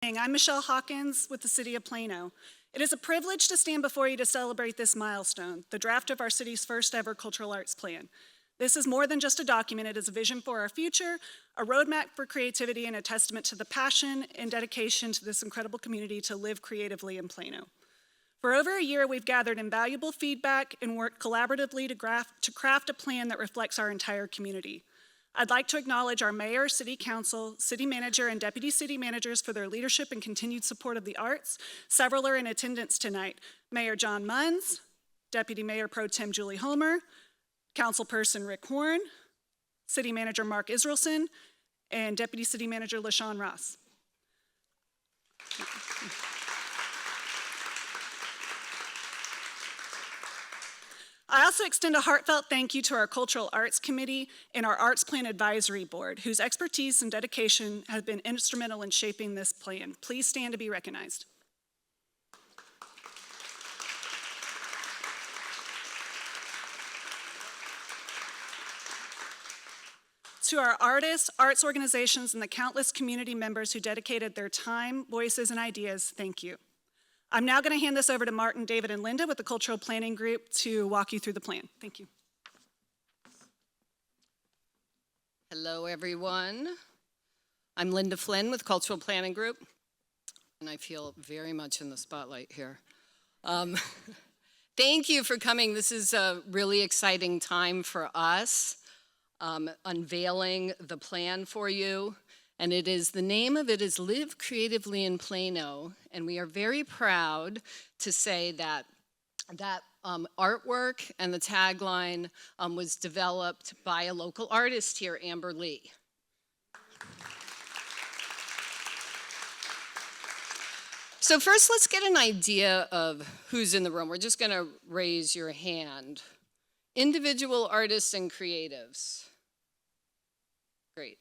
I'm Michelle Hawkins with the City of Plano. It is a privilege to stand before you to celebrate this milestone, the draft of our city's first ever cultural arts plan. This is more than just a document, it is a vision for our future, a roadmap for creativity, and a testament to the passion and dedication to this incredible community to live creatively in Plano. For over a year, we've gathered invaluable feedback and worked collaboratively to craft a plan that reflects our entire community. I'd like to acknowledge our mayor, city council, city manager, and deputy city managers for their leadership and continued support of the arts. Several are in attendance tonight. Mayor John Munns, Deputy Mayor Pro Tem Julie Homer, Councilperson Rick Horn, City Manager Mark Israelson, and Deputy City Manager LaShawn Ross. I also extend a heartfelt thank you to our Cultural Arts Committee and our Arts Plan Advisory Board, whose expertise and dedication have been instrumental in shaping this plan. Please stand to be recognized. To our artists, arts organizations, and the countless community members who dedicated their time, voices, and ideas, thank you. I'm now going to hand this over to Martin, David, and Linda with the Cultural Planning Group to walk you through the plan. Thank you. Hello, everyone. I'm Linda Flynn with Cultural Planning Group, and I feel very much in the spotlight here. Thank you for coming. This is a really exciting time for us, unveiling the plan for you. And the name of it is Live Creatively in Plano. And we are very proud to say that artwork and the tagline was developed by a local artist here, Amber Lee. So first, let's get an idea of who's in the room. We're just gonna raise your hand. Individual artists and creatives. Great.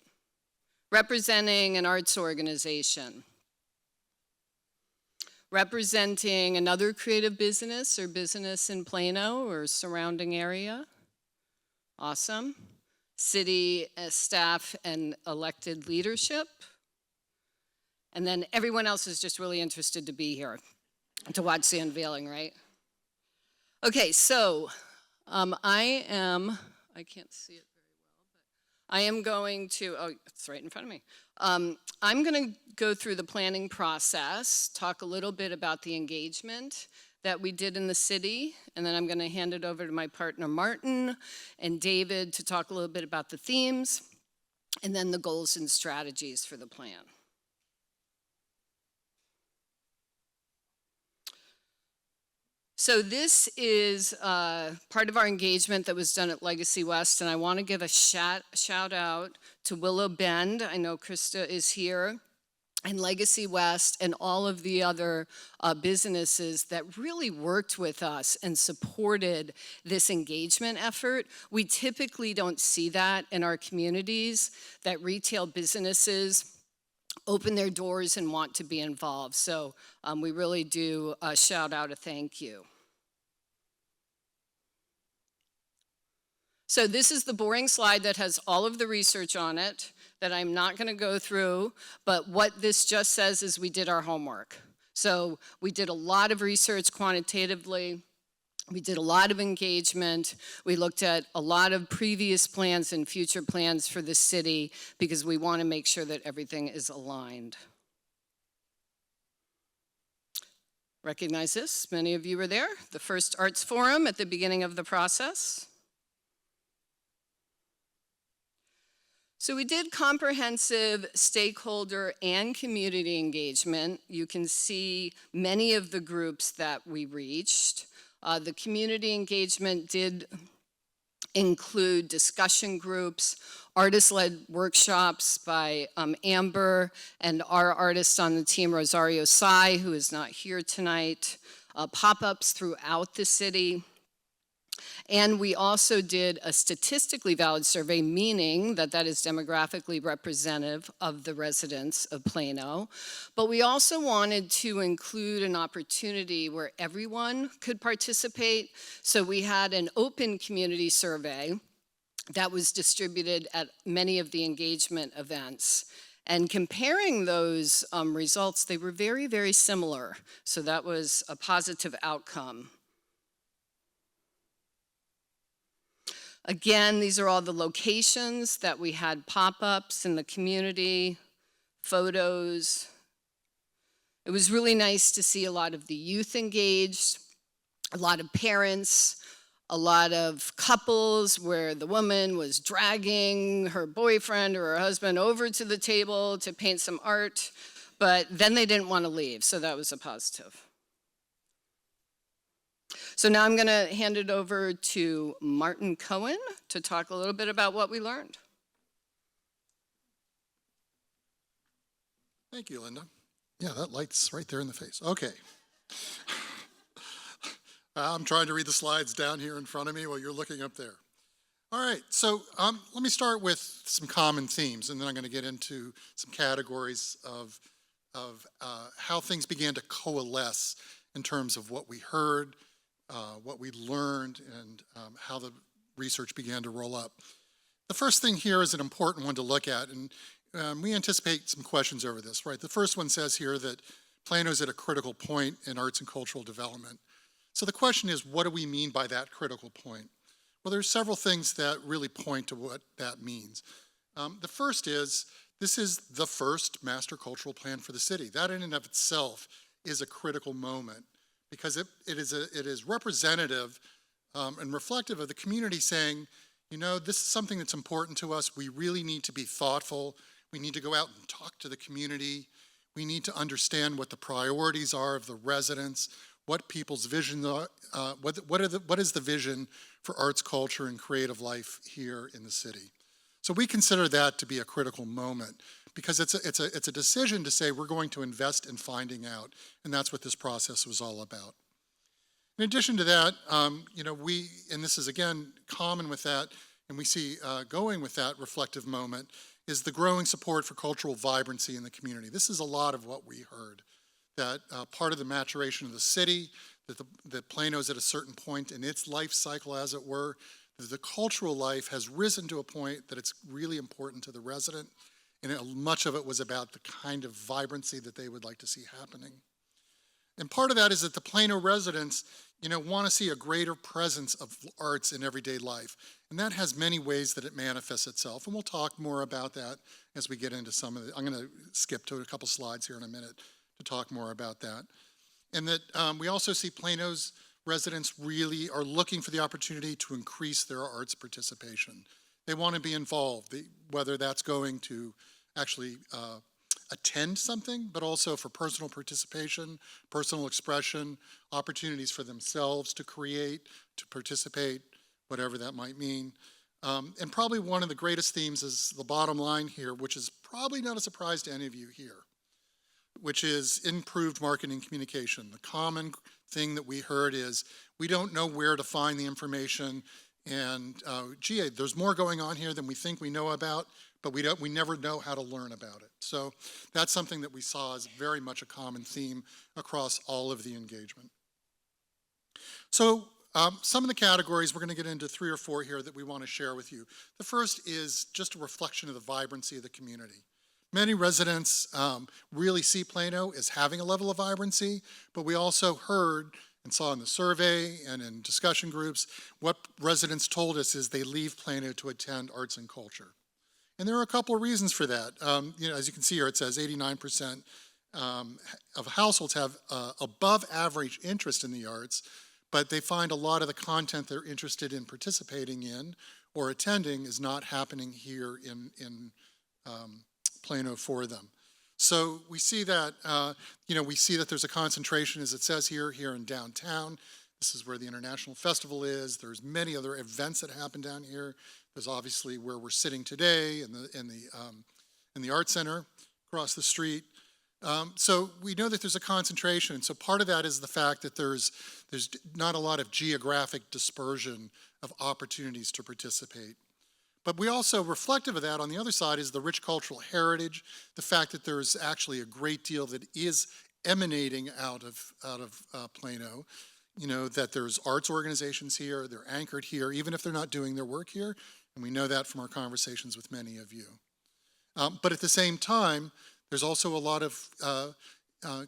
Representing an arts organization, representing another creative business or business in Plano or surrounding area. Awesome. City staff and elected leadership. And then everyone else is just really interested to be here to watch the unveiling, right? Okay, so I can't see it. I am going to, oh, it's right in front of me. I'm going to go through the planning process, talk a little bit about the engagement that we did in the city, and then I'm going to hand it over to my partner Martin and David to talk a little bit about the themes, and then the goals and strategies for the plan. So this is part of our engagement that was done at Legacy West, and I want to give a shout out to Willow Bend. I know Krista is here, and Legacy West, and all of the other businesses that really worked with us and supported this engagement effort. We typically don't see that in our communities, that retail businesses open their doors and want to be involved. So we really do shout out a thank you. So this is the boring slide that has all of the research on it that I'm not going to go through, but what this just says is we did our homework. So we did a lot of research quantitatively. We did a lot of engagement. We looked at a lot of previous plans and future plans for the city because we want to make sure that everything is aligned. Recognize this? Many of you were there. The first Arts Forum at the beginning of the process. So we did comprehensive stakeholder and community engagement. You can see many of the groups that we reached. The community engagement did include discussion groups, artist-led workshops by Amber and our artist on the team, Rosario Sai, who is not here tonight, pop-ups throughout the city. And we also did a statistically valid survey, meaning that that is demographically representative of the residents of Plano. But we also wanted to include an opportunity where everyone could participate. So we had an open community survey that was distributed at many of the engagement events. And comparing those results, they were very, very similar. So that was a positive outcome. Again, these are all the locations that we had pop-ups in the community, photos. It was really nice to see a lot of the youth engaged, a lot of parents, a lot of couples where the woman was dragging her boyfriend or her husband over to the table to paint some art, but then they didn't want to leave, so that was a positive. So now I'm going to hand it over to Martin Cohen to talk a little bit about what we learned. Thank you, Linda. Yeah, that light's right there in the face. Okay. I'm trying to read the slides down here in front of me while you're looking up there. All right, so let me start with some common themes, and then I'm going to get into some categories of how things began to coalesce in terms of what we heard, what we learned, and how the research began to roll up. The first thing here is an important one to look at, and we anticipate some questions over this, right? The first one says here that Plano is at a critical point in arts and cultural development. So the question is, what do we mean by that critical point? Well, there's several things that really point to what that means. The first is, this is the first master cultural plan for the city. That in and of itself is a critical moment because it is representative and reflective of the community saying, you know, this is something that's important to us. We really need to be thoughtful. We need to go out and talk to the community. We need to understand what the priorities are of the residents, what people's vision are, what is the vision for arts, culture, and creative life here in the city. So we consider that to be a critical moment because it's a decision to say we're going to invest in finding out, and that's what this process was all about. In addition to that, you know, and this is again common with that, and we see going with that reflective moment, is the growing support for cultural vibrancy in the community. This is a lot of what we heard, that part of the maturation of the city, that Plano's at a certain point in its life cycle, as it were, that the cultural life has risen to a point that it's really important to the resident, and much of it was about the kind of vibrancy that they would like to see happening. And part of that is that the Plano residents, you know, want to see a greater presence of arts in everyday life. And that has many ways that it manifests itself. And we'll talk more about that as we get into some of it. I'm going to skip to a couple slides here in a minute to talk more about that. And that we also see Plano's residents really are looking for the opportunity to increase their arts participation. They want to be involved, whether that's going to actually attend something, but also for personal participation, personal expression, opportunities for themselves to create, to participate, whatever that might mean. And probably one of the greatest themes is the bottom line here, which is probably not a surprise to any of you here, which is improved marketing communication. The common thing that we heard is we don't know where to find the information, and gee, there's more going on here than we think we know about, but we never know how to learn about it. So that's something that we saw as very much a common theme across all of the engagement. So some of the categories, we're going to get into 3 or 4 here that we want to share with you. The first is just a reflection of the vibrancy of the community. Many residents really see Plano as having a level of vibrancy, but we also heard and saw in the survey and in discussion groups, what residents told us is they leave Plano to attend arts and culture. And there are a couple of reasons for that. You know, as you can see here, it says 89% of households have above average interest in the arts, but they find a lot of the content they're interested in participating in or attending is not happening here in Plano for them. So we see that, you know, we see that there's a concentration, as it says here in downtown. This is where the International Festival is. There's many other events that happen down here. There's obviously where we're sitting today in the Art Center across the street. So we know that there's a concentration. And so part of that is the fact that there's not a lot of geographic dispersion of opportunities to participate. But we also, reflective of that on the other side, is the rich cultural heritage, the fact that there's actually a great deal that is emanating out of Plano. You know, that there's arts organizations here, they're anchored here, even if they're not doing their work here, and we know that from our conversations with many of you. But at the same time, there's also a lot of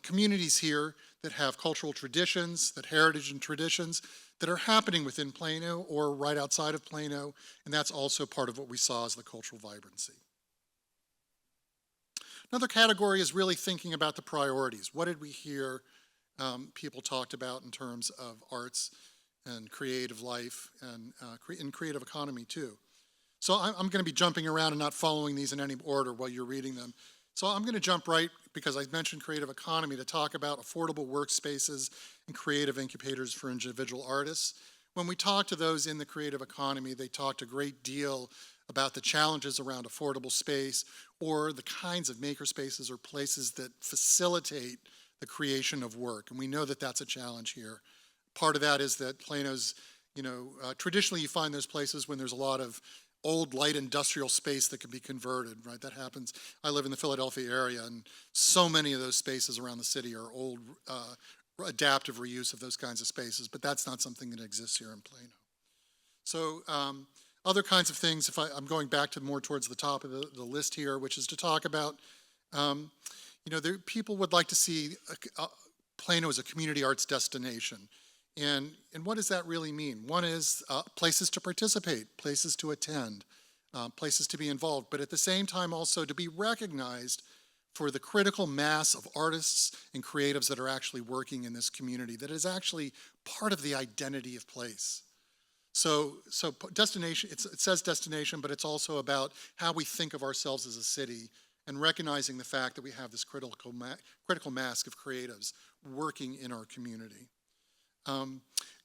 communities here that have cultural traditions, that heritage and traditions that are happening within Plano or right outside of Plano, and that's also part of what we saw as the cultural vibrancy. Another category is really thinking about the priorities. What did we hear people talked about in terms of arts and creative life and in creative economy too? So I'm going to be jumping around and not following these in any order while you're reading them. So I'm going to jump right, because I mentioned creative economy, to talk about affordable workspaces and creative incubators for individual artists. When we talk to those in the creative economy, they talked a great deal about the challenges around affordable space or the kinds of maker spaces or places that facilitate the creation of work. And we know that that's a challenge here. Part of that is that Plano's, traditionally you find those places when there's a lot of old light industrial space that can be converted, right? That happens. I live in the Philadelphia area, and so many of those spaces around the city are old, adaptive reuse of those kinds of spaces, but that's not something that exists here in Plano. So other kinds of things, I'm going back to more towards the top of the list here, which is to talk about, people would like to see Plano as a community arts destination. And what does that really mean? One is places to participate, places to attend, places to be involved, but at the same time also to be recognized for the critical mass of artists and creatives that are actually working in this community, that is actually part of the identity of place. So destination, it says destination, but it's also about how we think of ourselves as a city and recognizing the fact that we have this critical mass of creatives working in our community.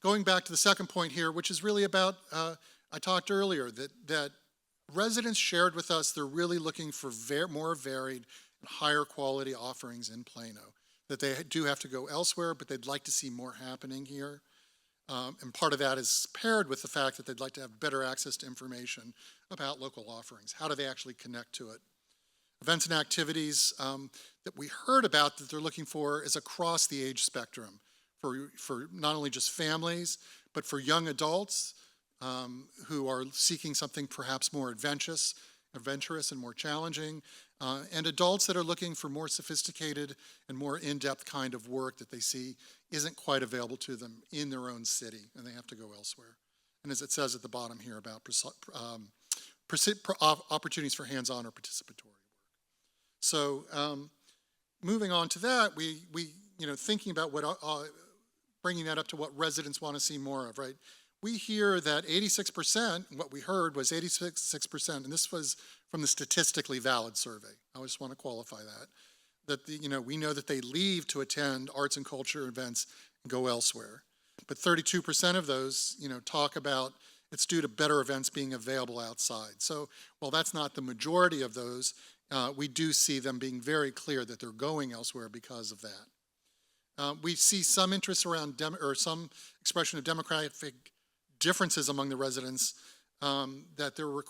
Going back to the second point here, which is really about, I talked earlier, that residents shared with us they're really looking for more varied and higher quality offerings in Plano, that they do have to go elsewhere, but they'd like to see more happening here. And part of that is paired with the fact that they'd like to have better access to information about local offerings. How do they actually connect to it? Events and activities that we heard about that they're looking for is across the age spectrum. For not only just families, but for young adults who are seeking something perhaps more adventurous and more challenging, and adults that are looking for more sophisticated and more in-depth kind of work that they see isn't quite available to them in their own city, and they have to go elsewhere. And as it says at the bottom here about opportunities for hands-on or participatory work. So moving on to that, we thinking about what bringing that up to what residents want to see more of, right? We hear that 86%, what we heard was 86%, and this was from the statistically valid survey. I just want to qualify that we know that they leave to attend arts and culture events and go elsewhere. But 32% of those, talk about it's due to better events being available outside. So while that's not the majority of those, we do see them being very clear that they're going elsewhere because of that. We see some interest around some expression of demographic differences among the residents, that they're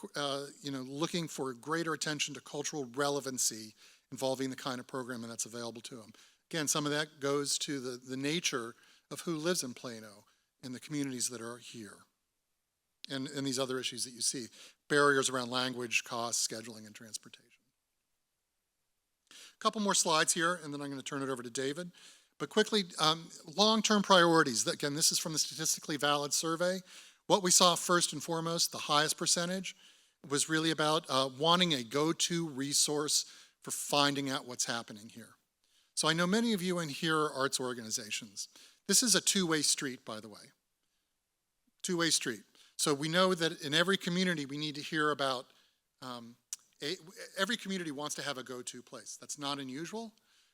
looking for greater attention to cultural relevancy involving the kind of programming that's available to them. Again, some of that goes to the nature of who lives in Plano and the communities that are here, and these other issues that you see, barriers around language, cost, scheduling, and transportation. A couple more slides here, and then I'm going to turn it over to David. But quickly, long-term priorities. Again, this is from the statistically valid survey. What we saw first and foremost, the highest percentage, was really about wanting a go-to resource for finding out what's happening here. So I know many of you in here are arts organizations. This is a two-way street, by the way. Two-way street. So we know that in every community we need to hear about, every community wants to have a go-to place. That's not unusual.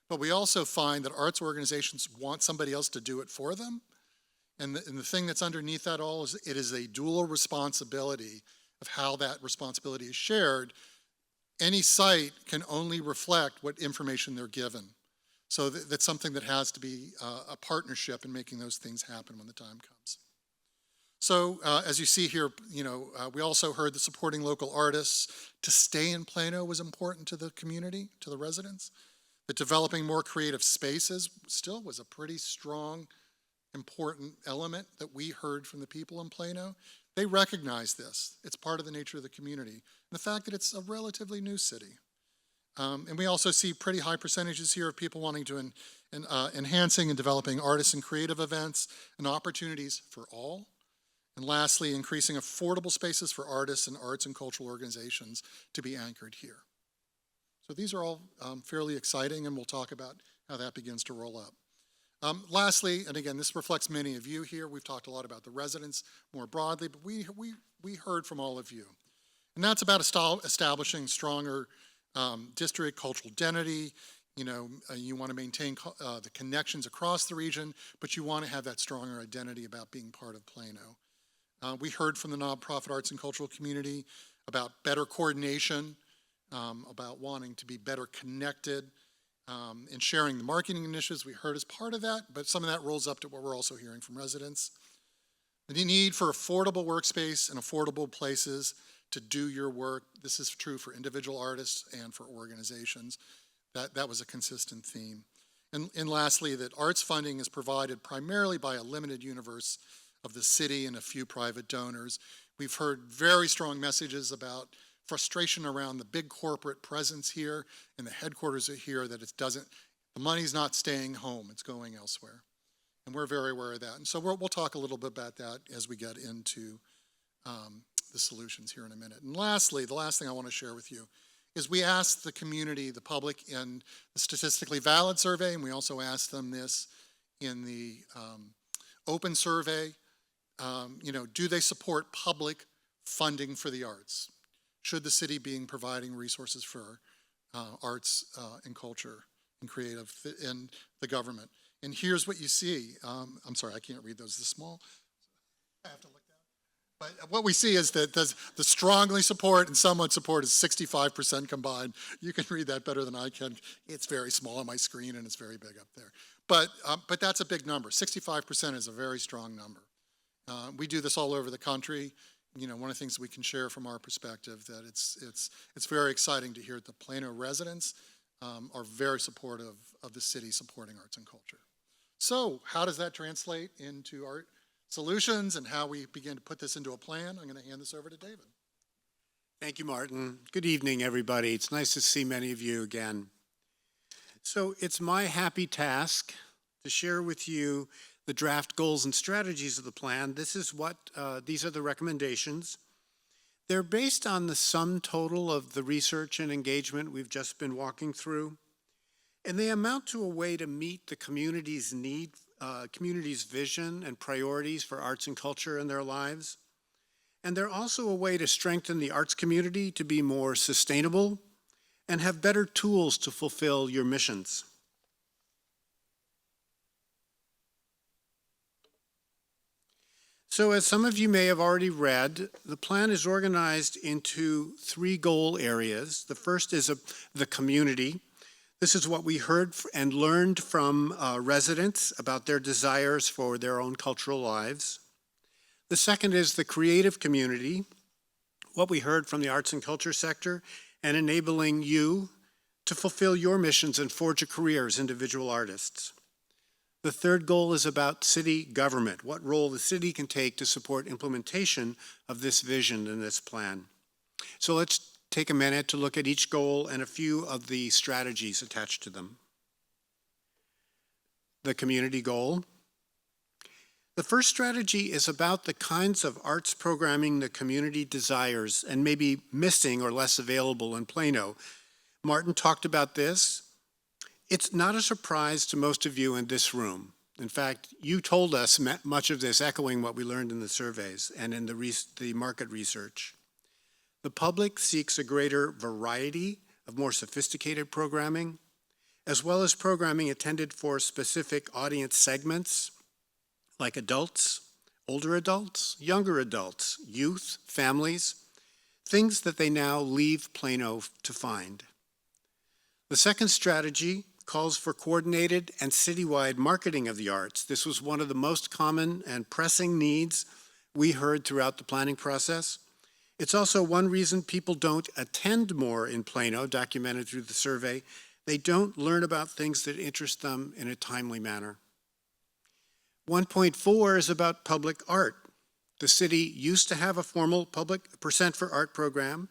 But we also find that arts organizations want somebody else to do it for them. And the thing that's underneath that all is it is a dual responsibility of how that responsibility is shared. Any site can only reflect what information they're given. So that's something that has to be a partnership in making those things happen when the time comes. So as you see here, we also heard that supporting local artists to stay in Plano was important to the community, to the residents. That developing more creative spaces still was a pretty strong, important element that we heard from the people in Plano. They recognize this. It's part of the nature of the community. And the fact that it's a relatively new city. And we also see pretty high percentages here of people wanting to enhancing and developing artists and creative events and opportunities for all. And lastly, increasing affordable spaces for artists and arts and cultural organizations to be anchored here. So these are all fairly exciting, and we'll talk about how that begins to roll up. Lastly, and again, this reflects many of you here. We've talked a lot about the residents more broadly, but we heard from all of you. And that's about establishing stronger district cultural identity. You want to maintain the connections across the region, but you want to have that stronger identity about being part of Plano. We heard from the nonprofit arts and cultural community about better coordination, about wanting to be better connected, and sharing the marketing initiatives we heard as part of that, but some of that rolls up to what we're also hearing from residents. The need for affordable workspace and affordable places to do your work. This is true for individual artists and for organizations. That was a consistent theme. And lastly, that arts funding is provided primarily by a limited universe of the city and a few private donors. We've heard very strong messages about frustration around the big corporate presence here and the headquarters are here, that the money's not staying home, it's going elsewhere. And we're very aware of that. And so we'll talk a little bit about that as we get into the solutions here in a minute. And lastly, the last thing I want to share with you is we asked the community, the public, in the Statistically Valid survey, and we also asked them this in the open survey, do they support public funding for the arts? Should the city be providing resources for arts and culture and creative in the government? And here's what you see. I'm sorry, I can't read those this small. I have to look down. But what we see is that the strongly support and somewhat support is 65% combined. You can read that better than I can. It's very small on my screen and it's very big up there. But that's a big number. 65% is a very strong number. We do this all over the country. One of the things we can share from our perspective that it's very exciting to hear that the Plano residents are very supportive of the city supporting arts and culture. So how does that translate into art solutions and how we begin to put this into a plan? I'm going to hand this over to David. Thank you, Martin. Good evening, everybody. It's nice to see many of you again. So it's my happy task to share with you the draft goals and strategies of the plan. These are the recommendations. They're based on the sum total of the research and engagement we've just been walking through, and they amount to a way to meet the community's vision and priorities for arts and culture in their lives. And they're also a way to strengthen the arts community to be more sustainable and have better tools to fulfill your missions. So as some of you may have already read, the plan is organized into 3 goal areas. The first is the community. This is what we heard and learned from residents about their desires for their own cultural lives. The second is the creative community, what we heard from the arts and culture sector, and enabling you to fulfill your missions and forge a career as individual artists. The third goal is about city government, what role the city can take to support implementation of this vision and this plan. So let's take a minute to look at each goal and a few of the strategies attached to them. The community goal. The first strategy is about the kinds of arts programming the community desires and may be missing or less available in Plano. Martin talked about this. It's not a surprise to most of you in this room. In fact, you told us much of this, echoing what we learned in the surveys and in the market research. The public seeks a greater variety of more sophisticated programming, as well as programming intended for specific audience segments, like adults, older adults, younger adults, youth, families, things that they now leave Plano to find. The second strategy calls for coordinated and citywide marketing of the arts. This was one of the most common and pressing needs we heard throughout the planning process. It's also one reason people don't attend more in Plano, documented through the survey. They don't learn about things that interest them in a timely manner. 1.4 is about public art. The city used to have a formal public percent for art program,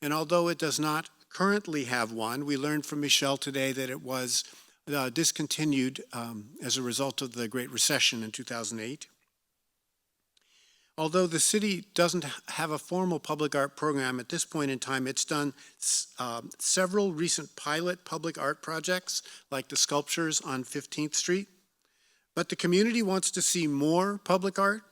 and although it does not currently have one. We learned from Michelle today that it was discontinued as a result of the Great Recession in 2008. Although the city doesn't have a formal public art program at this point in time, it's done several recent pilot public art projects, like the sculptures on 15th Street. But the community wants to see more public art,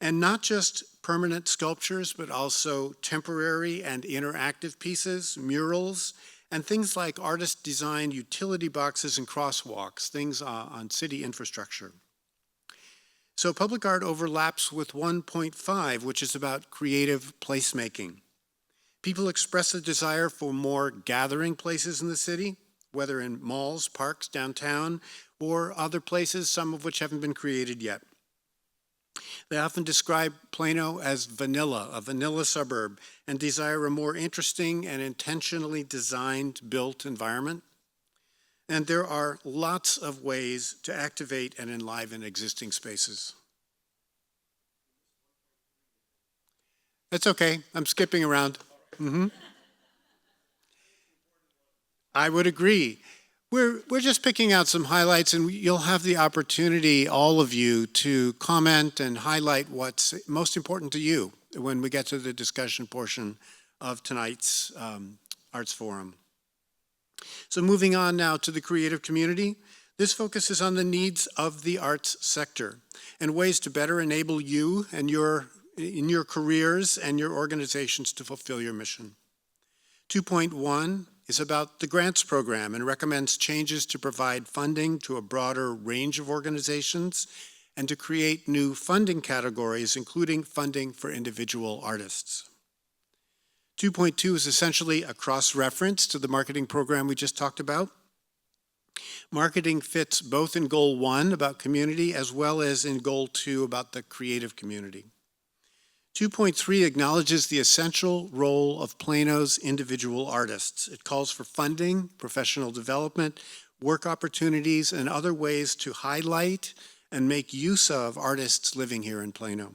and not just permanent sculptures, but also temporary and interactive pieces, murals, and things like artist-designed utility boxes and crosswalks, things on city infrastructure. So public art overlaps with 1.5, which is about creative placemaking. People express a desire for more gathering places in the city, whether in malls, parks, downtown, or other places, some of which haven't been created yet. They often describe Plano as vanilla, a vanilla suburb, and desire a more interesting and intentionally designed, built environment. And there are lots of ways to activate and enliven existing spaces. That's okay, I'm skipping around. I would agree. We're just picking out some highlights, and you'll have the opportunity, all of you, to comment and highlight what's most important to you when we get to the discussion portion of tonight's Arts Forum. So moving on now to the creative community, this focuses on the needs of the arts sector and ways to better enable you and in your careers and your organizations to fulfill your mission. 2.1 is about the grants program and recommends changes to provide funding to a broader range of organizations and to create new funding categories, including funding for individual artists. 2.2 is essentially a cross-reference to the marketing program we just talked about. Marketing fits both in Goal 1 about community as well as in Goal 2 about the creative community. 2.3 acknowledges the essential role of Plano's individual artists. It calls for funding, professional development, work opportunities, and other ways to highlight and make use of artists living here in Plano.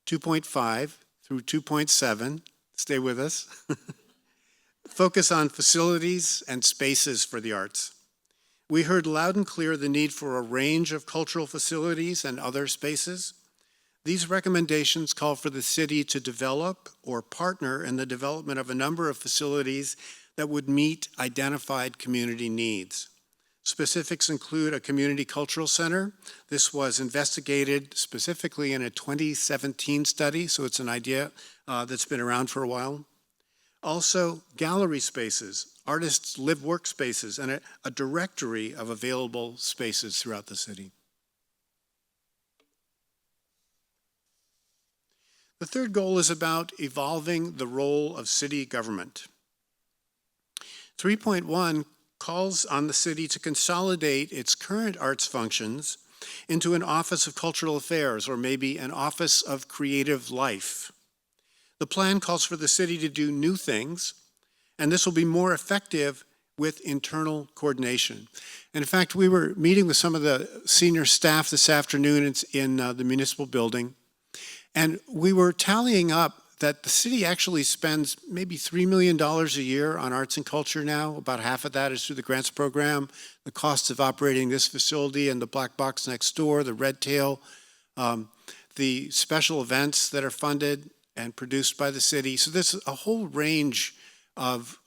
2.5 through 2.7, stay with us, focus on facilities and spaces for the arts. We heard loud and clear the need for a range of cultural facilities and other spaces. These recommendations call for the city to develop or partner in the development of a number of facilities that would meet identified community needs. Specifics include a community cultural center. This was investigated specifically in a 2017 study, so it's an idea that's been around for a while. Also, gallery spaces, artists' live workspaces, and a directory of available spaces throughout the city. The third goal is about evolving the role of city government. 3.1 calls on the city to consolidate its current arts functions into an Office of Cultural Affairs, or maybe an Office of Creative Life. The plan calls for the city to do new things, and this will be more effective with internal coordination. And in fact, we were meeting with some of the senior staff this afternoon in the municipal building, and we were tallying up that the city actually spends maybe $3 million a year on arts and culture now. About half of that is through the grants program, the costs of operating this facility and the black box next door, the red tail, the special events that are funded and produced by the city. So there's a whole range of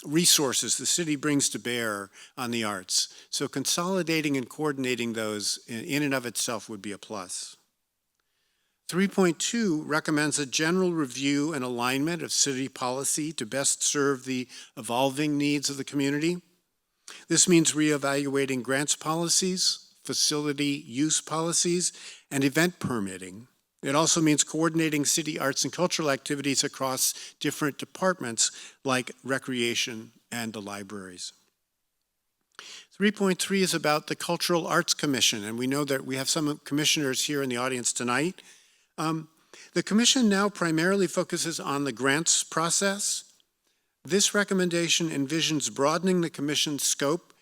resources the city brings to bear on the arts. So consolidating and coordinating those in and of itself would be a plus. 3.2 recommends a general review and alignment of city policy to best serve the evolving needs of the community. This means reevaluating grants policies, facility use policies, and event permitting. It also means coordinating city arts and cultural activities across different departments like recreation and the libraries. 3.3 is about the Cultural Arts Commission, and we know that we have some commissioners here in the audience tonight. The commission now primarily focuses on the grants process. This recommendation envisions broadening the commission's scope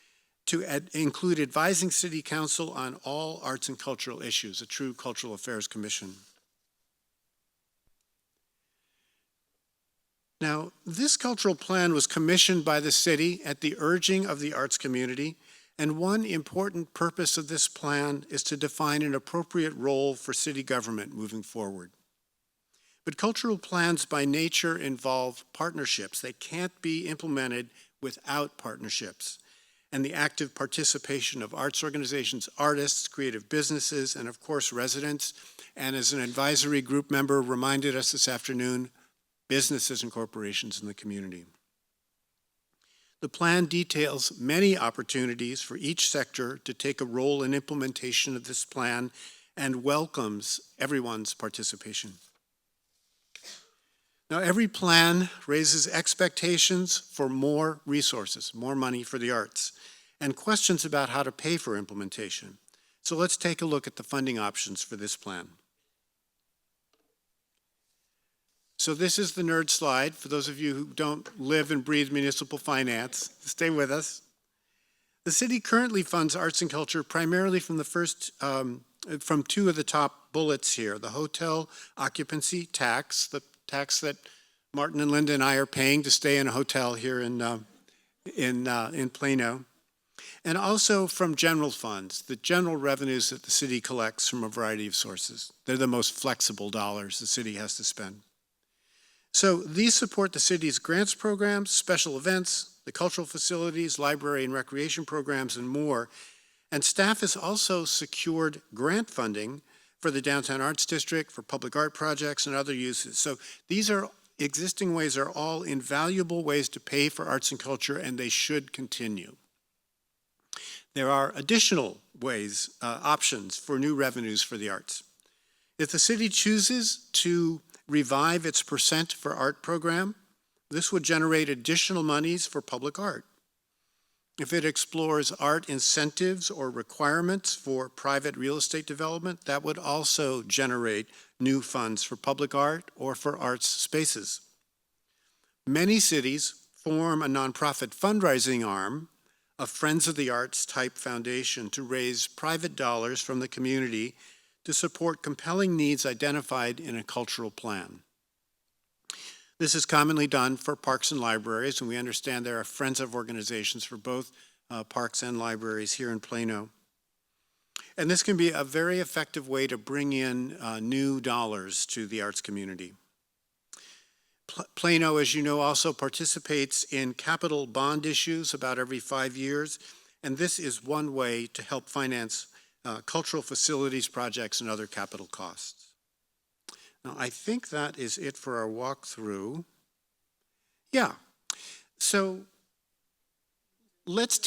to include advising City Council on all arts and cultural issues, a true cultural affairs commission. Now, this cultural plan was commissioned by the city at the urging of the arts community, and one important purpose of this plan is to define an appropriate role for city government moving forward. But cultural plans by nature involve partnerships. They can't be implemented without partnerships and the active participation of arts organizations, artists, creative businesses, and of course residents. And as an advisory group member reminded us this afternoon, businesses and corporations in the community. The plan details many opportunities for each sector to take a role in implementation of this plan and welcomes everyone's participation. Now, every plan raises expectations for more resources, more money for the arts, and questions about how to pay for implementation. So let's take a look at the funding options for this plan. So this is the nerd slide. For those of you who don't live and breathe municipal finance, stay with us. The city currently funds arts and culture primarily from from two of the top bullets here: the hotel occupancy tax, the tax that Martin and Linda and I are paying to stay in a hotel here in Plano, and also from general funds, the general revenues that the city collects from a variety of sources. They're the most flexible dollars the city has to spend. So these support the city's grants programs, special events, the cultural facilities, library and recreation programs, and more. And staff has also secured grant funding for the Downtown Arts District, for public art projects and other uses. So these are existing ways, are all invaluable ways to pay for arts and culture, and they should continue. There are additional ways, options for new revenues for the arts. If the city chooses to revive its Percent for Art program, this would generate additional monies for public art. If it explores art incentives or requirements for private real estate development, that would also generate new funds for public art or for arts spaces. Many cities form a nonprofit fundraising arm, a Friends of the Arts type foundation, to raise private dollars from the community to support compelling needs identified in a cultural plan. This is commonly done for parks and libraries, and we understand there are Friends of organizations for both parks and libraries here in Plano. And this can be a very effective way to bring in new dollars to the arts community. Plano, as you know, also participates in capital bond issues about every 5 years, and this is one way to help finance cultural facilities projects and other capital costs. Now, I think that is it for our walkthrough. Yeah, so let's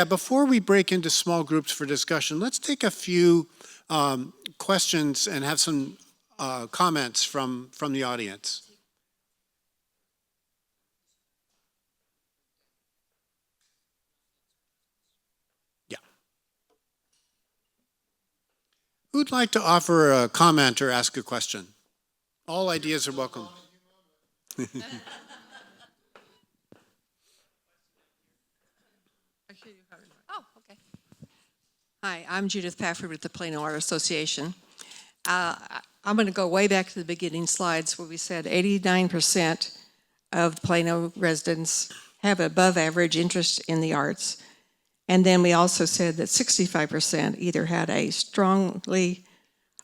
before we break into small groups for discussion, let's take a few questions and have some comments from the audience. Yeah. Who'd like to offer a comment or ask a question? All ideas are welcome. Oh, okay. Hi, I'm Judith Pafford with the Plano Art Association. I'm going to go way back to the beginning slides where we said 89% of Plano residents have above average interest in the arts. And then we also said that 65% either had a strongly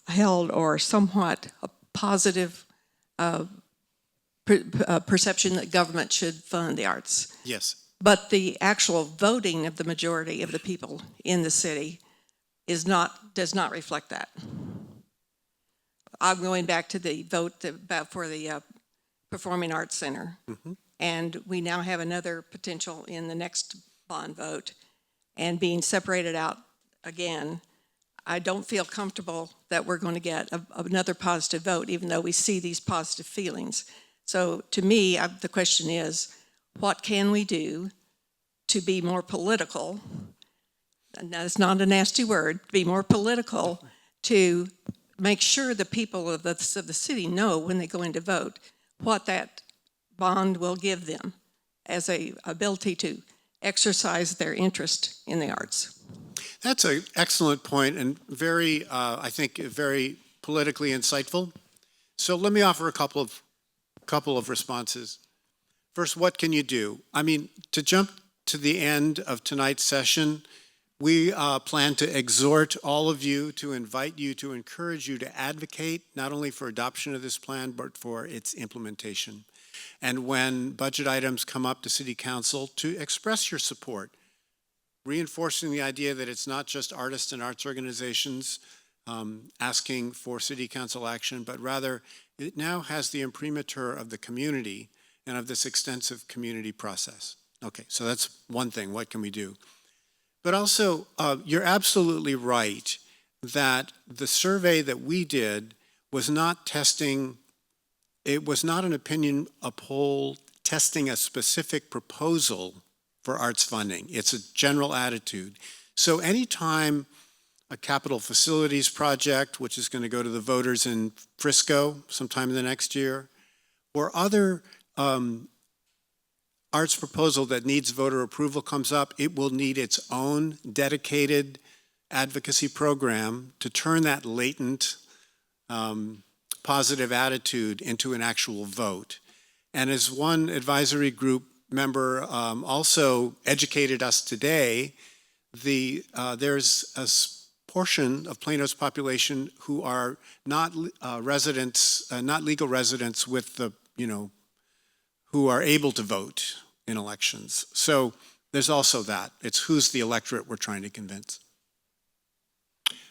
held or somewhat a positive perception that government should fund the arts. Yes. But the actual voting of the majority of the people in the city does not reflect that. I'm going back to the vote for the Performing Arts Center. Mm-hmm. And we now have another potential in the next bond vote. And being separated out again, I don't feel comfortable that we're going to get another positive vote, even though we see these positive feelings. So to me, the question is, what can we do to be more political? And that's not a nasty word, be more political to make sure the people of the city know when they go in to vote what that bond will give them as a ability to exercise their interest in the arts. That's an excellent point and very, I think, very politically insightful. So let me offer a couple of responses. First, what can you do? I mean, to jump to the end of tonight's session, we plan to exhort all of you, to invite you, to encourage you to advocate not only for adoption of this plan, but for its implementation. And when budget items come up to City Council, to express your support, reinforcing the idea that it's not just artists and arts organizations asking for City Council action, but rather it now has the imprimatur of the community and of this extensive community process. Okay, so that's one thing. What can we do? But also, you're absolutely right that the survey that we did was not testing, it was not an opinion, a poll testing a specific proposal for arts funding. It's a general attitude. So anytime a capital facilities project, which is going to go to the voters in Frisco sometime in the next year, or other arts proposal that needs voter approval comes up, it will need its own dedicated advocacy program to turn that latent positive attitude into an actual vote. And as one advisory group member also educated us today, there's a portion of Plano's population who are not residents, not legal residents with the, who are able to vote in elections. So there's also that. It's who's the electorate we're trying to convince.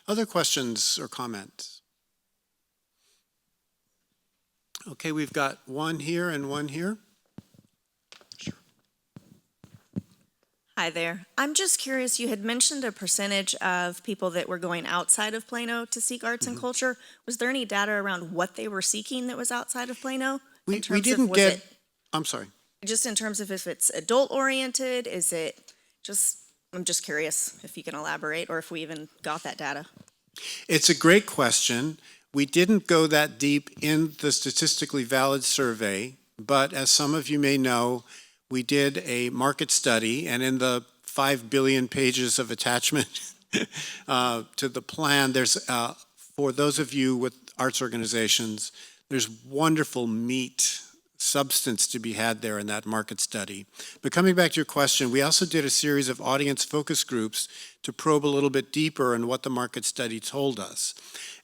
Other questions or comments? Okay, we've got one here and one here. Hi there. I'm just curious, you had mentioned a percentage of people that were going outside of Plano to seek arts and culture. Was there any data around what they were seeking that was outside of Plano? We didn't get, I'm sorry. Just in terms of if it's adult oriented, is it just, I'm just curious if you can elaborate or if we even got that data. It's a great question. We didn't go that deep in the statistically valid survey, but as some of you may know, we did a market study, and in the 5 billion pages of attachment to the plan, there's, for those of you with arts organizations, there's wonderful meat, substance to be had there in that market study. But coming back to your question, we also did a series of audience focus groups to probe a little bit deeper on what the market study told us.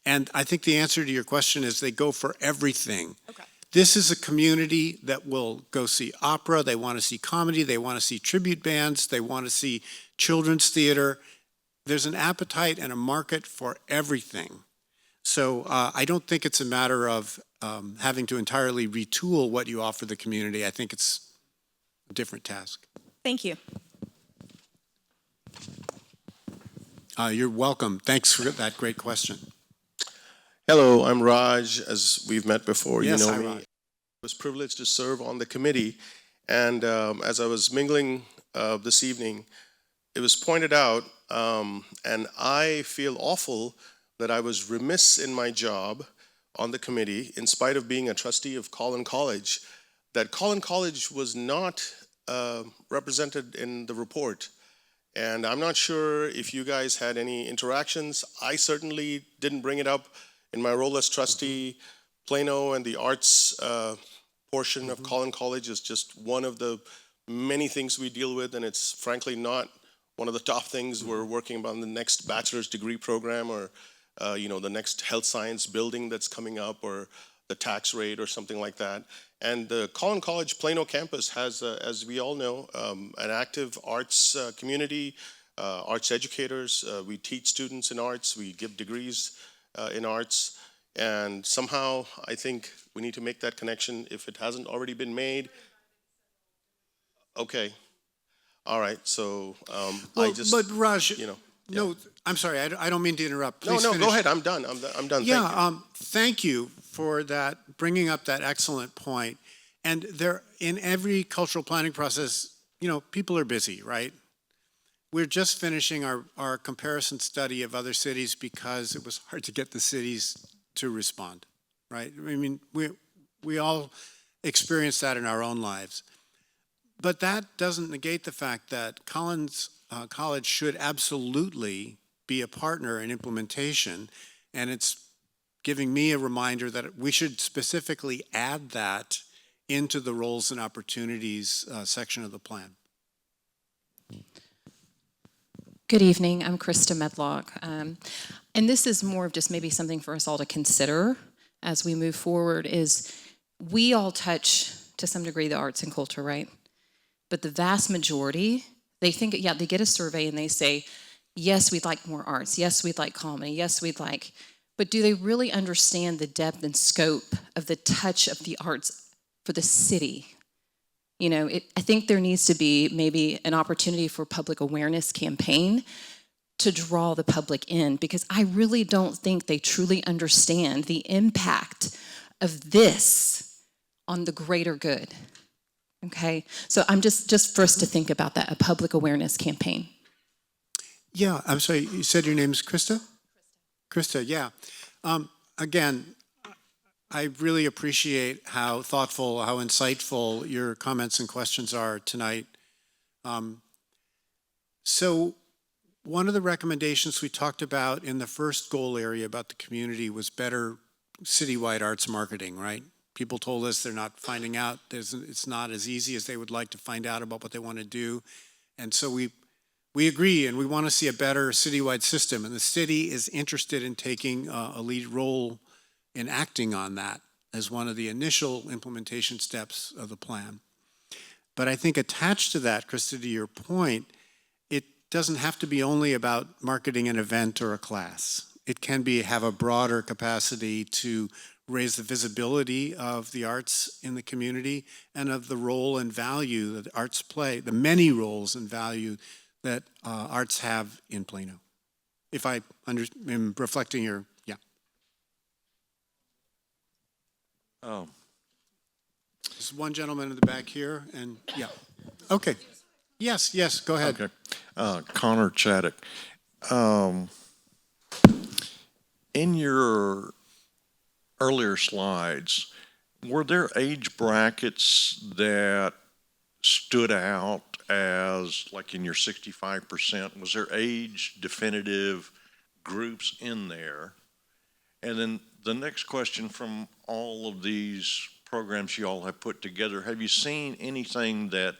And I think the answer to your question is they go for everything. Okay. This is a community that will go see opera, they want to see comedy, they want to see tribute bands, they want to see children's theater. There's an appetite and a market for everything. So I don't think it's a matter of having to entirely retool what you offer the community. I think it's a different task. Thank you. You're welcome. Thanks for that great question. Hello, I'm Raj. As we've met before, Yes, you know hi, me. Raj. I was privileged to serve on the committee, and as I was mingling this evening, it was pointed out, and I feel awful that I was remiss in my job on the committee, in spite of being a trustee of Collin College, that Collin College was not represented in the report. And I'm not sure if you guys had any interactions. I certainly didn't bring it up in my role as trustee. Plano and the arts portion of Collin College is just one of the many things we deal with, and it's frankly not one of the top things we're working on the next bachelor's degree program, or the next health science building that's coming up, or the tax rate or something like that. And the Collin College Plano campus has, as we all know, an active arts community, arts educators. We teach students in arts, we give degrees in arts, and somehow I think we need to make that connection if it hasn't already been made. Okay. All right, so Well, I just, but Raj, you know. no, I'm sorry, I don't mean to interrupt. Please No, finish. go ahead, I'm done, I'm done, Yeah, thank you. thank you for that, bringing up that excellent point. And there, in every cultural planning process, people are busy, right? We're just finishing our comparison study of other cities because it was hard to get the cities to respond, right? I mean, we all experience that in our own lives. But that doesn't negate the fact that Collins College should absolutely be a partner in implementation, and it's giving me a reminder that we should specifically add that into the roles and opportunities section of the plan. Good evening, I'm Krista Medlock. And this is more of just maybe something for us all to consider as we move forward is we all touch to some degree the arts and culture, right? But the vast majority, they think, yeah, they get a survey and they say, yes, we'd like more arts. Yes, we'd like comedy. Yes, we'd like, but do they really understand the depth and scope of the touch of the arts for the city? You know, I think there needs to be maybe an opportunity for public awareness campaign to draw the public in, because I really don't think they truly understand the impact of this on the greater good. Okay, so I'm just for us to think about that, a public awareness campaign. Yeah, I'm sorry, you said your name's Krista? Krista, yeah. Again, I really appreciate how thoughtful, how insightful your comments and questions are tonight. So one of the recommendations we talked about in the first goal area about the community was better citywide arts marketing, right? People told us they're not finding out, it's not as easy as they would like to find out about what they want to do. And so we agree, and we want to see a better citywide system, and the city is interested in taking a lead role in acting on that as one of the initial implementation steps of the plan. But I think attached to that, Krista, to your point, it doesn't have to be only about marketing an event or a class. It can have a broader capacity to raise the visibility of the arts in the community and of the role and value that the arts play, the many roles and value that arts have in Plano. If I am reflecting your, yeah. Oh, There's one gentleman in the back here, and yeah. Okay. Yes, go ahead. okay. Connor Chaddock. In your earlier slides, were there age brackets that stood out as, like in your 65%, was there age definitive groups in there? And then the next question, from all of these programs you all have put together, have you seen anything that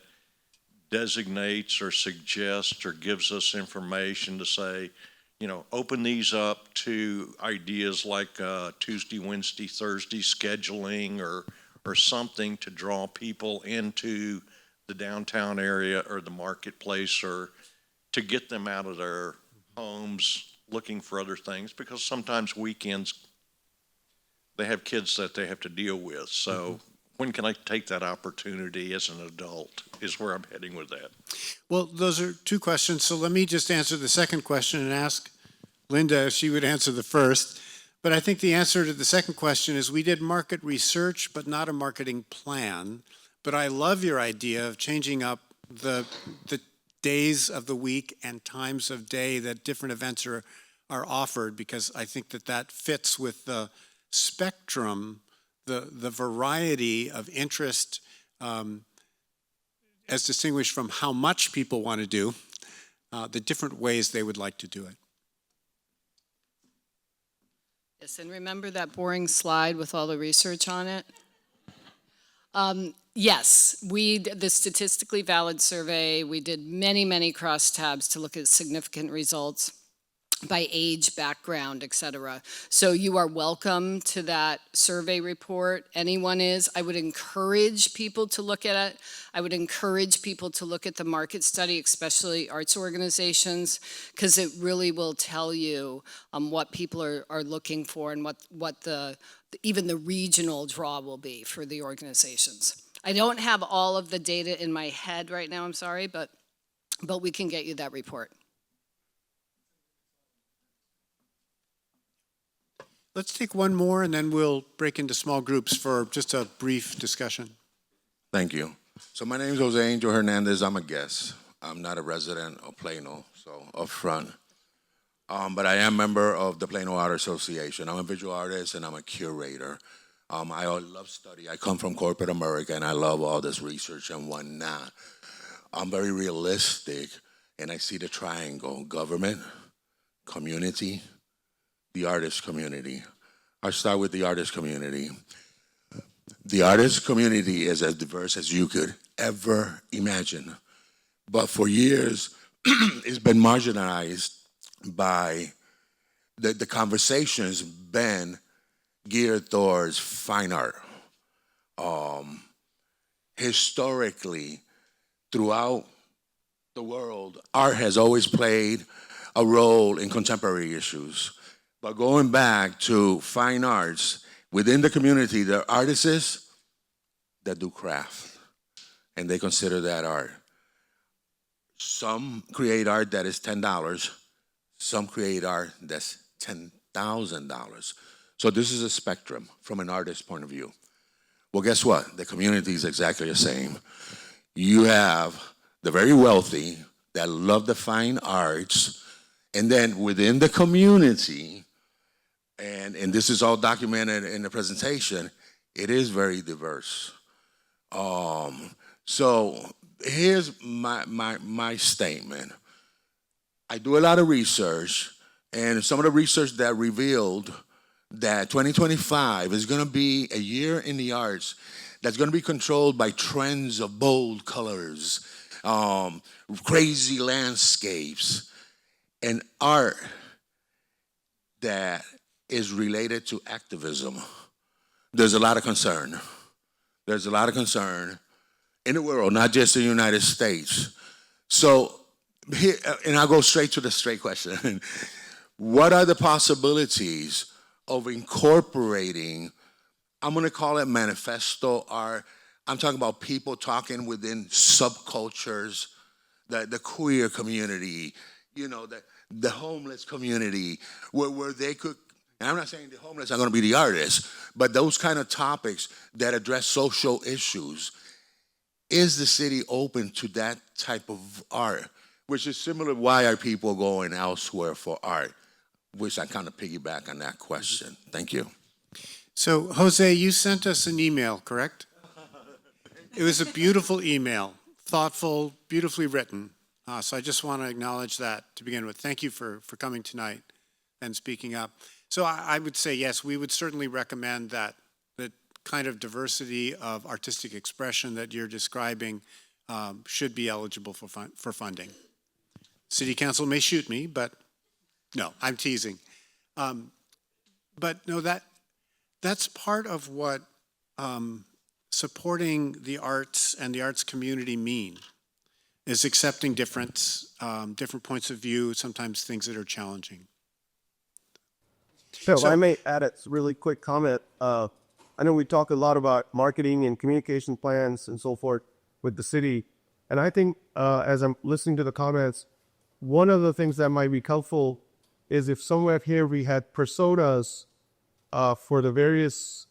designates or suggests or gives us information to say, you know, open these up to ideas like Tuesday, Wednesday, Thursday scheduling or something to draw people into the downtown area or the marketplace, or to get them out of their homes looking for other things, because sometimes weekends they have kids that they have to deal with. So when can I take that opportunity as an adult is where I'm heading with that. Well, those are two questions, so let me just answer the second question and ask Linda if she would answer the first. But I think the answer to the second question is we did market research, but not a marketing plan. But I love your idea of changing up the days of the week and times of day that different events are offered, because I think that fits with the spectrum, the variety of interest, as distinguished from how much people want to do, the different ways they would like to do it. Yes, and remember that boring slide with all the research on it? Yes, we did the statistically valid survey. We did many crosstabs to look at significant results by age, background, etc. So you are welcome to that survey report. Anyone is. I would encourage people to look at it. I would encourage people to look at the market study, especially arts organizations, because it really will tell you what people are looking for and what even the regional draw will be for the organizations. I don't have all of the data in my head right now, I'm sorry, but we can get you that report. Let's take one more and then we'll break into small groups for just a brief discussion. Thank you. So my name is Jose Angel Hernandez. I'm a guest. I'm not a resident of Plano, so up front. But I am a member of the Plano Art Association. I'm a visual artist and I'm a curator. I love study. I come from corporate America and I love all this research and whatnot. I'm very realistic and I see the triangle: government, community, the artist community. I'll start with the artist community. The artist community is as diverse as you could ever imagine. But for years, it's been marginalized by the conversations been geared towards fine art. Historically, throughout the world, art has always played a role in contemporary issues. But going back to fine arts, within the community, there are artists that do craft, and they consider that art. Some create art that is $10, some create art that's $10,000. So this is a spectrum from an artist's point of view. Well, guess what? The community is exactly the same. You have the very wealthy that love the fine arts, and then within the community, and this is all documented in the presentation, it is very diverse. So here's my statement. I do a lot of research, and some of the research that revealed that 2025 is going to be a year in the arts that's going to be controlled by trends of bold colors, crazy landscapes, and art that is related to activism. There's a lot of concern. There's a lot of concern in the world, not just the United States. So here, and I'll go straight to the straight question. What are the possibilities of incorporating, I'm gonna call it manifesto art. I'm talking about people talking within subcultures, the queer community, you know, the homeless community, where they could, and I'm not saying the homeless are gonna be the artists, but those kind of topics that address social issues. Is the city open to that type of art? Which is similar, why are people going elsewhere for art? Which I kind of piggyback on that question. Thank you. So, Jose, you sent us an email, correct? It was a beautiful email, thoughtful, beautifully written. So I just want to acknowledge that to begin with. Thank you for coming tonight and speaking up. So I would say, yes, we would certainly recommend that the kind of diversity of artistic expression that you're describing should be eligible for funding. City Council may shoot me, but no, I'm teasing. But no, that's part of what supporting the arts and the arts community mean, is accepting difference, different points of view, sometimes things that are challenging. Phil, I may add a really quick comment. I know we talk a lot about marketing and communication plans and so forth with the city. And I think as I'm listening to the comments, one of the things that might be helpful is if somewhere here we had personas for the various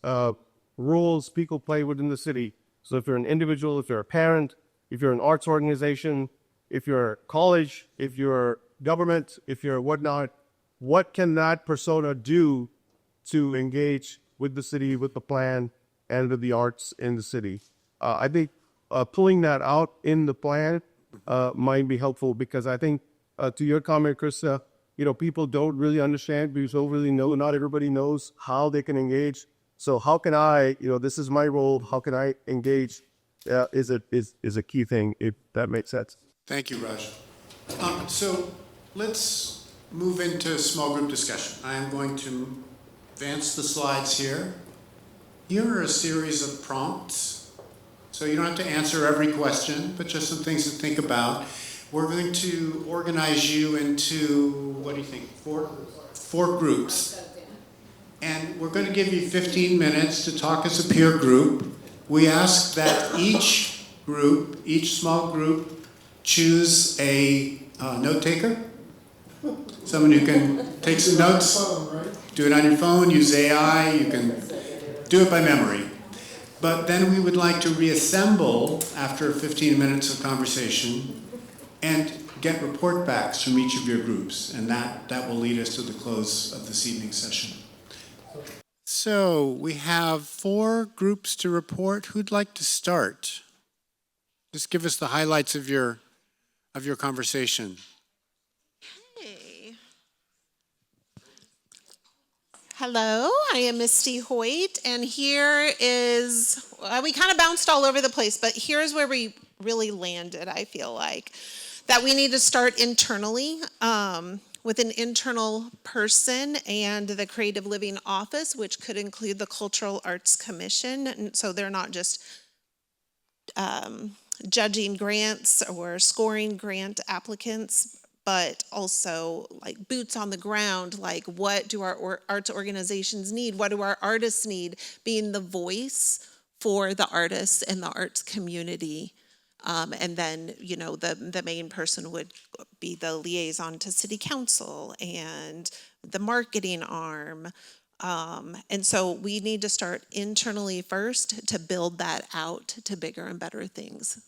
roles people play within the city. So if you're an individual, if you're a parent, if you're an arts organization, if you're a college, if you're government, if you're whatnot, what can that persona do to engage with the city, with the plan, and with the arts in the city? I think pulling that out in the plan might be helpful, because I think to your comment, Krista, people don't really understand, because don't really know, not everybody knows how they can engage. So how can I, this is my role, how can I engage is a key thing, if that makes sense. Thank you, Raj. So let's move into small group discussion. I am going to advance the slides here. Here are a series of prompts. So you don't have to answer every question, but just some things to think about. We're going to organize you into, what do you think, four groups. And we're going to give you 15 minutes to talk as a peer group. We ask that each group, each small group, choose a note taker. Someone who can take some notes. Do it on your phone, use AI, you can do it by memory. But then we would like to reassemble after 15 minutes of conversation and get report backs from each of your groups. And that will lead us to the close of this evening's session. So we have 4 groups to report. Who'd like to start? Just give us the highlights of your conversation. Hey. Hello, I am Misty Hoyt, and here is, we kind of bounced all over the place, but here's where we really landed, I feel like. That we need to start internally with an internal person and the Creative Living Office, which could include the Cultural Arts Commission, and so they're not just judging grants or scoring grant applicants, but also like boots on the ground, like what do our arts organizations need? What do our artists need? Being the voice for the artists and the arts community. And then, you know, the main person would be the liaison to city council and the marketing arm. And so we need to start internally first to build that out to bigger and better things.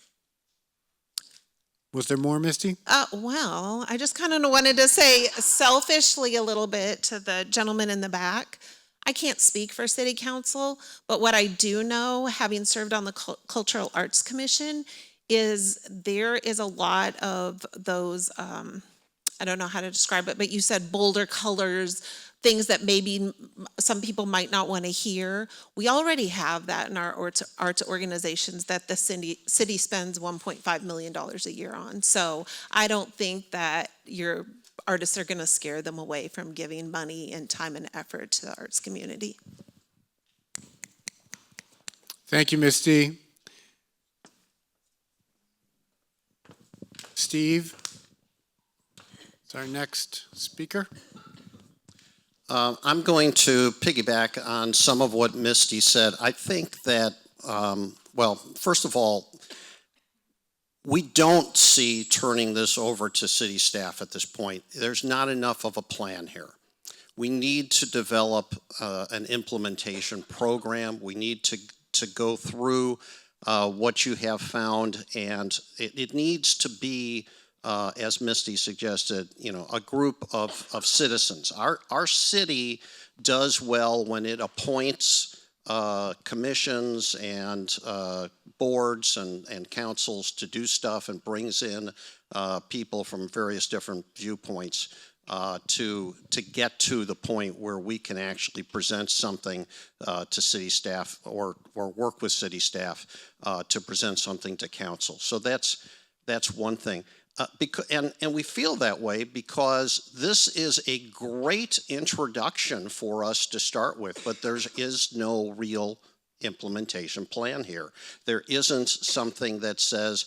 Was there more, Misty? Well, I just kind of wanted to say selfishly a little bit to the gentleman in the back. I can't speak for city council, but what I do know, having served on the Cultural Arts Commission, is there is a lot of those, I don't know how to describe it, but you said bolder colors, things that maybe some people might not want to hear. We already have that in our arts organizations that the city spends $1.5 million a year on. So I don't think that your artists are going to scare them away from giving money and time and effort to the arts community. Thank you, Misty. Steve is our next speaker. I'm going to piggyback on some of what Misty said. I think that, well, first of all, we don't see turning this over to city staff at this point. There's not enough of a plan here. We need to develop an implementation program. We need to go through what you have found, and it needs to be as Misty suggested, you know, a group of citizens. Our city does well when it appoints commissions and boards and councils to do stuff and brings in people from various different viewpoints to get to the point where we can actually present something to city staff or work with city staff to present something to council. So that's one thing. And we feel that way because this is a great introduction for us to start with, but there is no real implementation plan here. There isn't something that says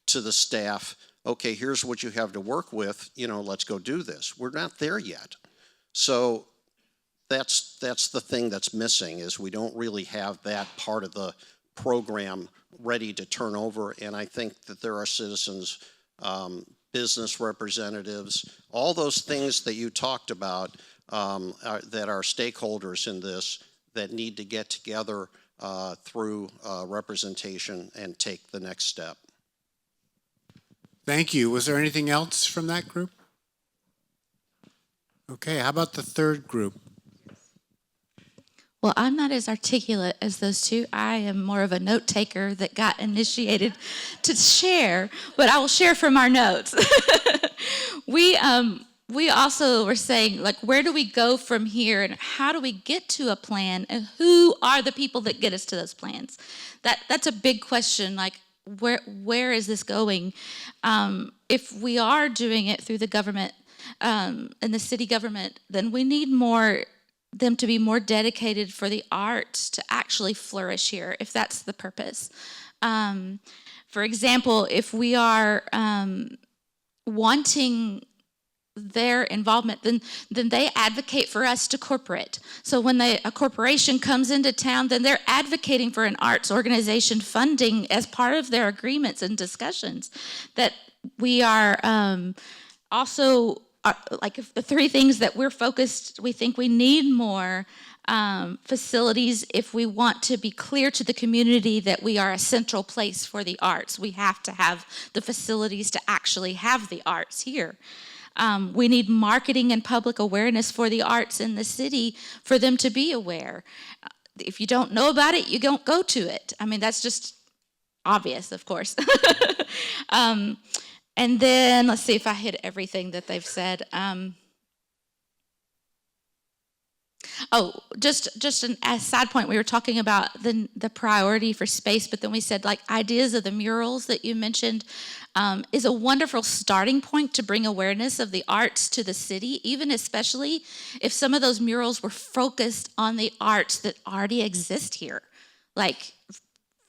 to the staff, okay, here's what you have to work with, you know, let's go do this. We're not there yet. So that's the thing that's missing, is we don't really have that part of the program ready to turn over. And I think that there are citizens, business representatives, all those things that you talked about that are stakeholders in this that need to get together through representation and take the next step. Thank you. Was there anything else from that group? Okay, how about the third group? Well, I'm not as articulate as those two. I am more of a note taker that got initiated to share, but I will share from our notes. We also were saying, like, where do we go from here and how do we get to a plan and who are the people that get us to those plans? That's a big question. Like, where is this going? If we are doing it through the government and the city government, then we need them to be more dedicated for the arts to actually flourish here, if that's the purpose. For example, if we are wanting their involvement, then they advocate for us to corporate. So when a corporation comes into town, then they're advocating for an arts organization funding as part of their agreements and discussions. That we are also, like the three things that we're focused, we think we need more facilities if we want to be clear to the community that we are a central place for the arts. We have to have the facilities to actually have the arts here. We need marketing and public awareness for the arts in the city for them to be aware. If you don't know about it, you don't go to it. I mean, that's just obvious, of course. And then, let's see if I hit everything that they've said. Oh, just a side point. We were talking about the priority for space, but then we said like ideas of the murals that you mentioned is a wonderful starting point to bring awareness of the arts to the city, even especially if some of those murals were focused on the arts that already exist here. Like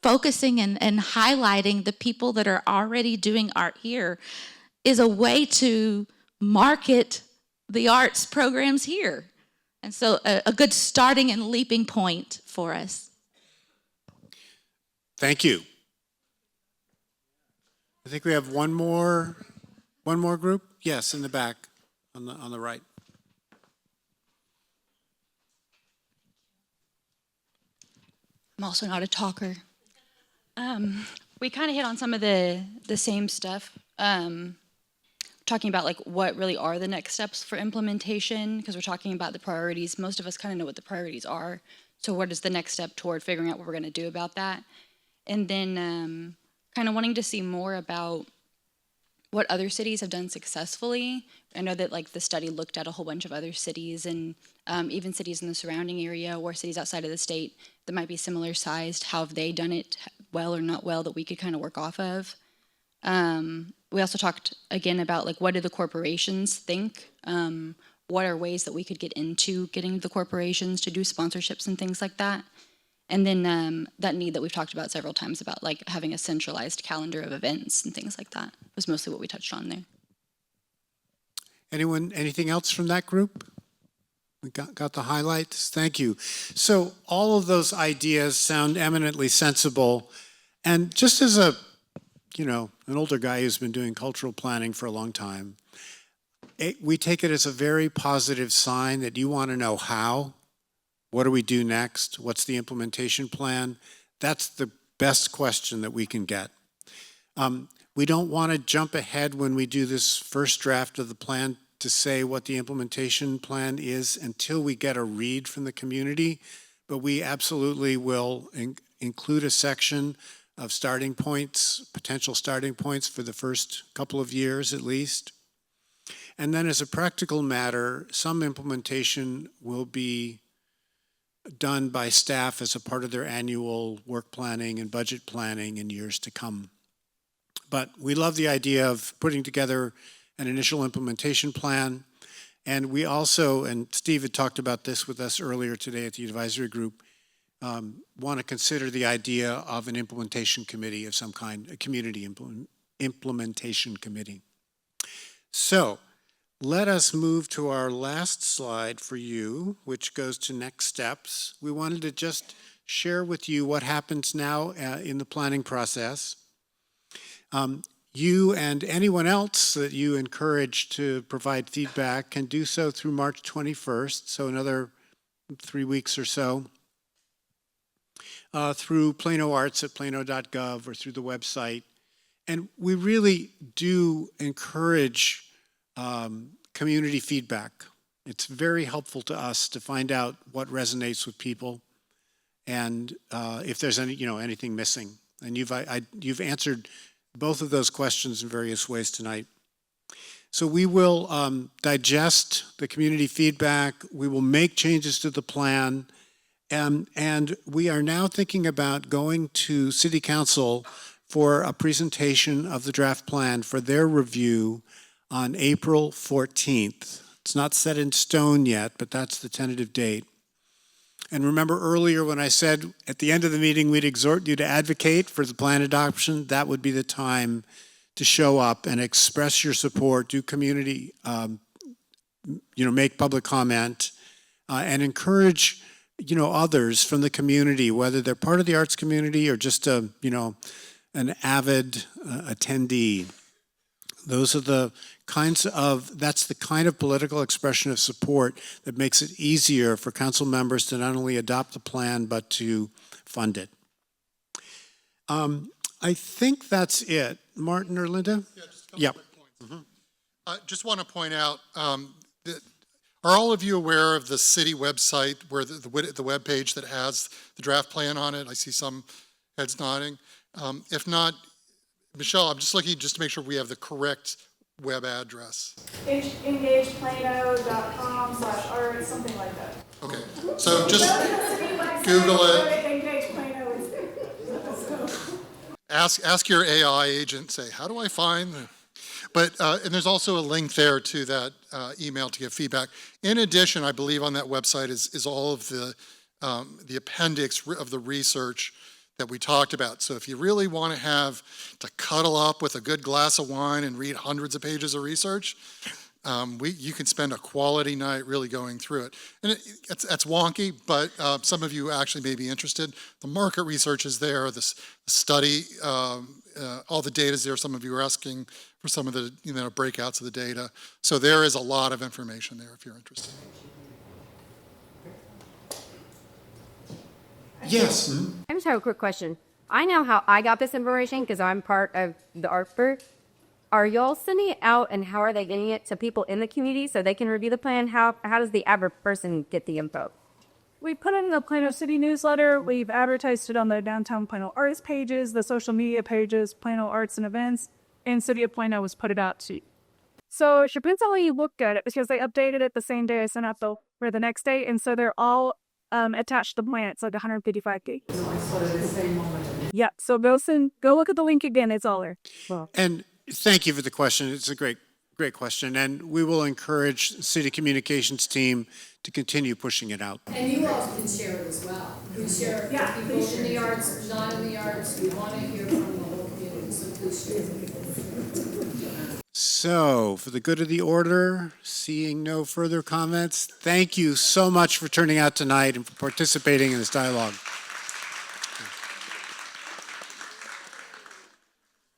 focusing and highlighting the people that are already doing art here is a way to market the arts programs here. And so a good starting and leaping point for us. Thank you. I think we have one more group. Yes, in the back, on the right. I'm also not a talker. We kind of hit on some of the same stuff. Talking about like what really are the next steps for implementation, because we're talking about the priorities. Most of us kind of know what the priorities are. So what is the next step toward figuring out what we're going to do about that? And then kind of wanting to see more about what other cities have done successfully. I know that like the study looked at a whole bunch of other cities and even cities in the surrounding area or cities outside of the state that might be similar sized. How have they done it well or not well that we could kind of work off of? We also talked again about like what do the corporations think? What are ways that we could get into getting the corporations to do sponsorships and things like that? And then that need that we've talked about several times about like having a centralized calendar of events and things like that was mostly what we touched on there. Anything else from that group? We got the highlights. Thank you. So all of those ideas sound eminently sensible. And just as an older guy who's been doing cultural planning for a long time, we take it as a very positive sign that you want to know how. What do we do next? What's the implementation plan? That's the best question that we can get. We don't want to jump ahead when we do this first draft of the plan to say what the implementation plan is until we get a read from the community, but we absolutely will include a section of starting points, potential starting points for the first couple of years at least. And then as a practical matter, some implementation will be done by staff as a part of their annual work planning and budget planning in years to come. But we love the idea of putting together an initial implementation plan. And we also, and Steve had talked about this with us earlier today at the advisory group, want to consider the idea of an implementation committee of some kind, a community implementation committee. So let us move to our last slide for you, which goes to next steps. We wanted to just share with you what happens now in the planning process. You and anyone else that you encourage to provide feedback can do so through March 21st, so another 3 weeks or so, through Plano Arts at Plano.gov or through the website. And we really do encourage community feedback. It's very helpful to us to find out what resonates with people and if there's anything missing. And you've answered both of those questions in various ways tonight. So we will digest the community feedback. We will make changes to the plan. And we are now thinking about going to City Council for a presentation of the draft plan for their review on April 14th. It's not set in stone yet, but that's the tentative date. And remember earlier when I said at the end of the meeting we'd exhort you to advocate for the plan adoption, that would be the time to show up and express your support, do community, make public comment, and encourage, others from the community, whether they're part of the arts community or just an avid attendee. Those are that's the kind of political expression of support that makes it easier for council members to not only adopt the plan, but to fund it. I think that's it. Martin or Linda? Yeah, just a couple quick points. I just want to point out that are all of you aware of the city website where the web page that has the draft plan on it? I see some heads nodding. If not, Michelle, I'm just looking just to make sure we have the correct web address? engageplano.com/art, something like that. Okay, so just Google it. Engage Plano is there. Ask your AI agent, say, how do I find the... But, and there's also a link there to that email to give feedback. In addition, I believe on that website is all of the appendix of the research that we talked about. So if you really want to cuddle up with a good glass of wine and read hundreds of pages of research, you can spend a quality night really going through it. And that's wonky, but some of you actually may be interested. The market research is there, the study, all the data is there. Some of you are asking for some of the breakouts of the data. So there is a lot of information there if you're interested. Yes. I just have a quick question. I know how I got this information because I'm part of the art fair. Are y'all sending it out, and how are they getting it to people in the community so they can review the plan? How does the average person get the info? We put it in the Plano City newsletter. We've advertised it on the Downtown Plano Arts pages, the social media pages, Plano Arts and Events, and City of Plano was put it out too. So it depends on how you look at it, because they updated it the same day I sent out for the next day, and so they're all attached to the plan. It's like 155 gig. Yeah, so go look at the link again. It's all there. Well. And thank you for the question. It's a great question. And we will encourage the city communications team to continue pushing it out. And you all can share it as well. We share people in the arts, not in the arts. We want to hear from the whole community, so please share. So, for the good of the order, seeing no further comments, thank you so much for turning out tonight and for participating in this dialogue.